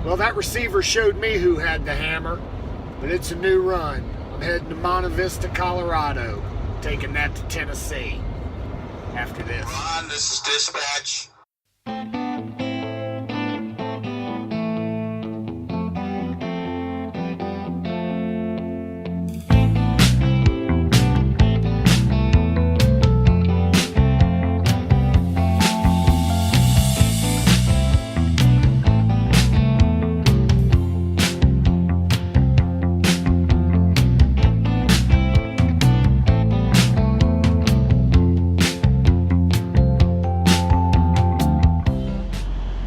Well, that receiver showed me who had the hammer, but it's a new run. I'm heading to Monte Vista, Colorado, taking that to Tennessee after this. Ron, this is dispatch.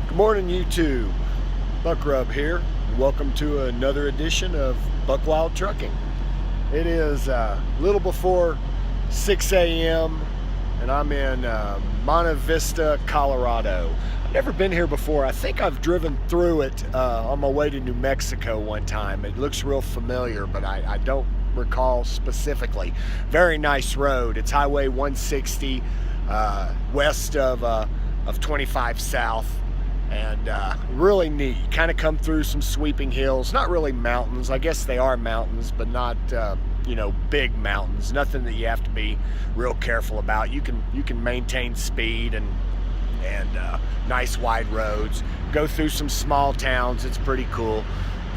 Good morning, YouTube. Buck Rub here. Welcome to another edition of BukWildTrucking. It is a little before 6 a.m. and I'm in Monte Vista, Colorado. I've never been here before. I think I've driven through it on my way to New Mexico one time. It looks real familiar, but I don't recall specifically. Very nice road. It's Highway 160 west of 25 South. And really neat. You kind of come through some sweeping hills, not really mountains. I guess they are mountains, but not big mountains. Nothing that you have to be real careful about. You can maintain speed and nice wide roads. Go through some small towns. It's pretty cool.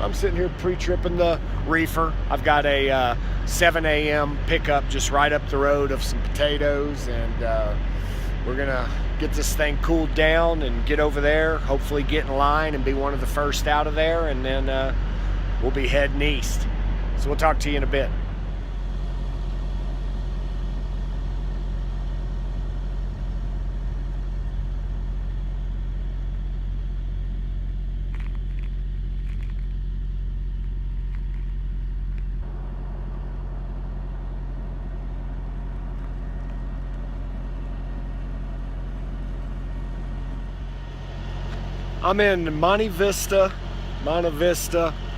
I'm sitting here pre-tripping the reefer. I've got a 7 a.m. pickup just right up the road of some potatoes, and we're gonna get this thing cooled down and get over there, hopefully get in line and be one of the first out of there, and then we'll be heading east. So we'll talk to you in a bit. I'm in Monte Vista,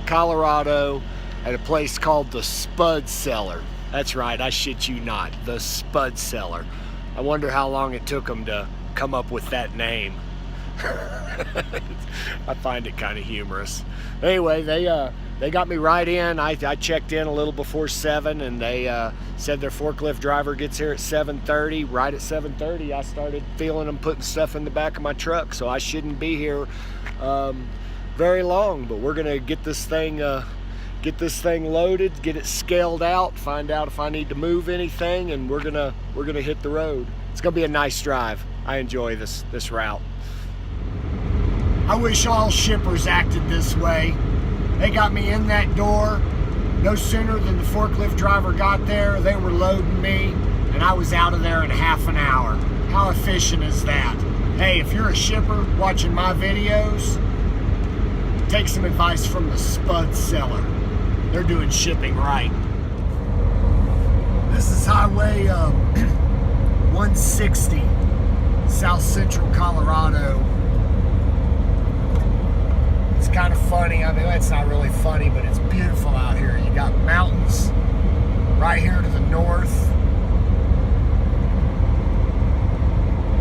Colorado, at a place called the Spud Cellar. That's right, I shit you not, the Spud Cellar. I wonder how long it took them to come up with that name. I find it kind of humorous. Anyway, they got me right in. I checked in a little before 7, and they said their forklift driver gets here at 7:30. Right at 7:30, I started feeling them putting stuff in the back of my truck, so I shouldn't be here very long. But we're gonna get this thing loaded, get it scaled out, find out if I need to move anything, and we're gonna hit the road. It's gonna be a nice drive. I enjoy this route. I wish all shippers acted this way. They got me in that door. No sooner than the forklift driver got there, they were loading me, and I was out of there in half an hour. How efficient is that? Hey, if you're a shipper watching my videos, take some advice from the Spud Cellar. They're doing shipping right. This is Highway 160, South Central Colorado. It's kind of funny. I mean, it's not really funny, but it's beautiful out here. You got mountains right here to the north.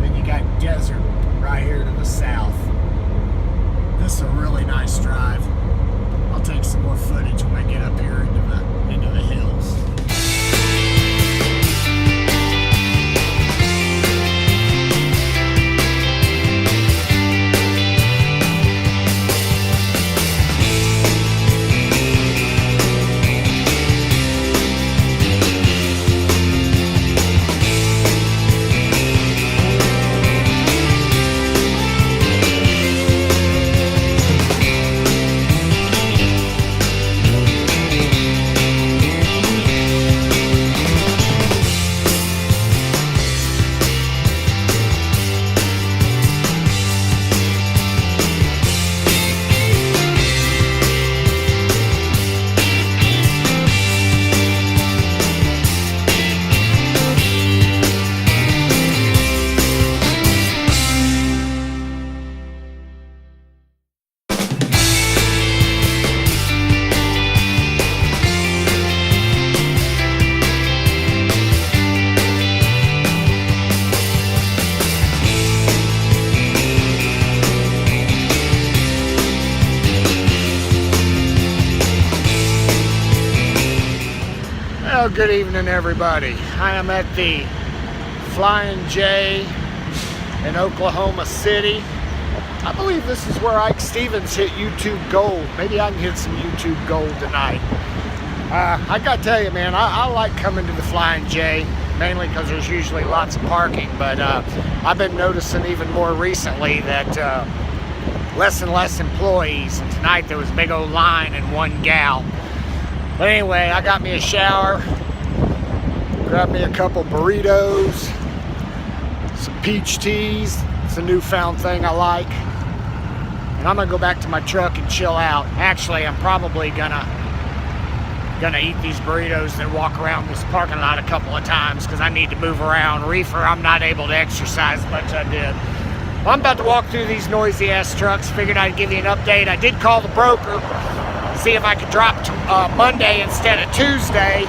Then you got desert right here to the south. This is a really nice drive. I'll take some more footage when I get up here into the hills. Well, good evening, everybody. I am at the Flying J in Oklahoma City. I believe this is where Ike Stevens hit YouTube gold. Maybe I can hit some YouTube gold tonight. I gotta tell you, man, I like coming to the Flying J, mainly because there's usually lots of parking, but I've been noticing even more recently that less and less employees, and tonight there was a big old line and one gal. But anyway, I got me a shower, grabbed me a couple burritos, some peach teas. It's a newfound thing I like. And I'm gonna go back to my truck and chill out. Actually, I'm probably gonna eat these burritos and walk around this parking lot a couple of times because I need to move around. Reefer, I'm not able to exercise as much as I did. I'm about to walk through these noisy ass trucks. Figured I'd give you an update. I did call the broker, see if I could drop to Monday instead of Tuesday,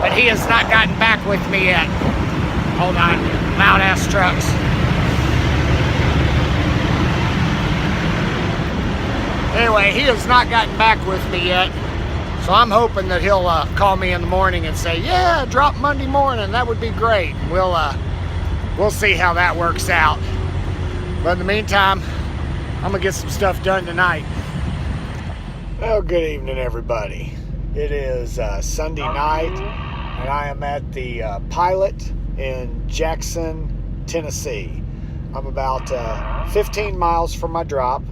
but he has not gotten back with me yet. Hold on, loud ass trucks. Anyway, he has not gotten back with me yet, so I'm hoping that he'll call me in the morning and say, yeah, drop Monday morning, that would be great. We'll see how that works out. But in the meantime, I'm gonna get some stuff done tonight. Well, good evening, everybody. It is Sunday night, and I am at the Pilot in Jackson, Tennessee. I'm about 15 miles from my drop,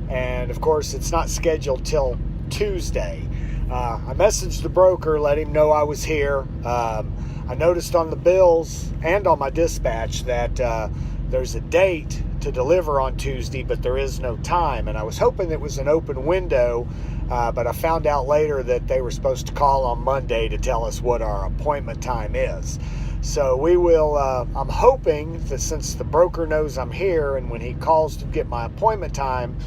and of course, it's not scheduled till Tuesday. I messaged the broker, let him know I was here. I noticed on the bills and on my dispatch that there's a date to deliver on Tuesday, but there is no time, and I was hoping it was an open window, but I found out later that they were supposed to call on Monday to tell us what our appointment time is. So we will, I'm hoping that since the broker knows I'm here, and when he calls to get my appointment time,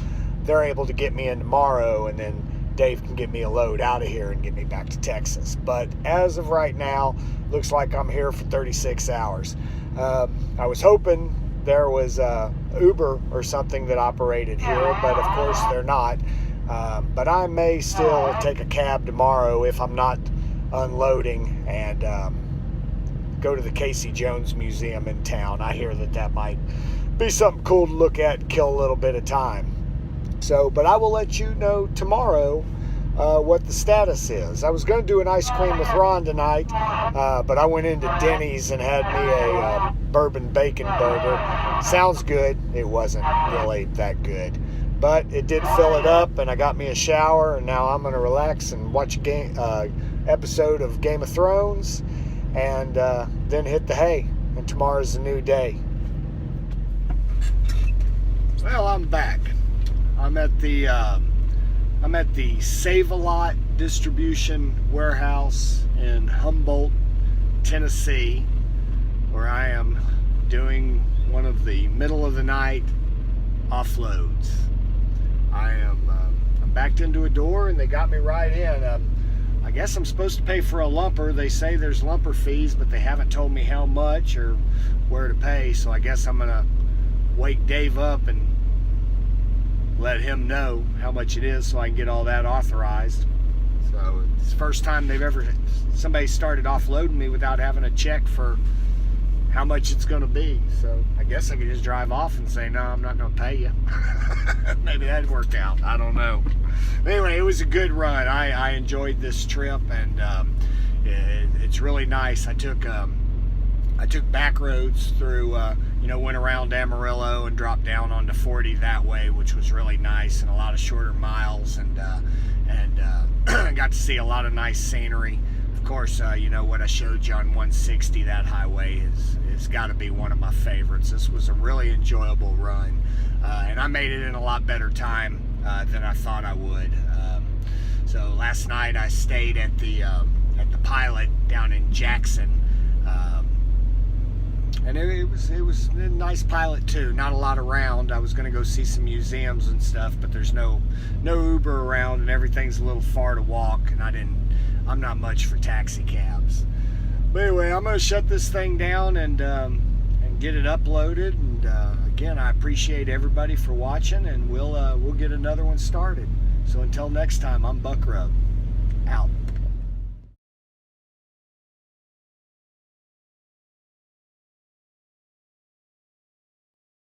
they're able to get me in tomorrow, and then Dave can get me a load out of here and get me back to Texas. But as of right now, looks like I'm here for 36 hours. I was hoping there was Uber or something that operated here, but of course they're not. But I may still take a cab tomorrow if I'm not unloading and go to the Casey Jones Museum in town. I hear that might be something cool to look at and kill a little bit of time. So, but I will let you know tomorrow what the status is. I was going to do an ice cream with Ron tonight, but I went into Denny's and had me a bourbon bacon burger. Sounds good. It wasn't really that good, but it did fill it up, and I got me a shower, and now I'm going to relax and watch a episode of Game of Thrones, and then hit the hay, and tomorrow's a new day. Well, I'm back. I'm at the Save-A-Lot distribution warehouse in Humboldt, Tennessee, where I am doing one of the middle of the night offloads. I'm backed into a door and they got me right in. I guess I'm supposed to pay for a lumper. They say there's lumper fees, but they haven't told me how much or where to pay, so I guess I'm gonna wake Dave up and let him know how much it is so I can get all that authorized. So it's the first time somebody started offloading me without having a check for how much it's going to be. So I guess I could just drive off and say, no, I'm not going to pay you. Maybe that'd work out. I don't know. But anyway, it was a good run. I enjoyed this trip, and it's really nice. I took back roads through, went around Amarillo and dropped down onto 40 that way, which was really nice, and a lot of shorter miles, and got to see a lot of nice scenery. Of course, what I showed you on 160, that highway has got to be one of my favorites. This was a really enjoyable run, and I made it in a lot better time than I thought I would. So last night I stayed at the Pilot down in Jackson. And it was a nice Pilot too. Not a lot around. I was going to go see some museums and stuff, but there's no Uber around, and everything's a little far to walk. And I'm not much for taxi cabs. But anyway, I'm going to shut this thing down and get it uploaded. And again, I appreciate everybody for watching, and we'll get another one started. So until next time, I'm BukWildTrucking, out.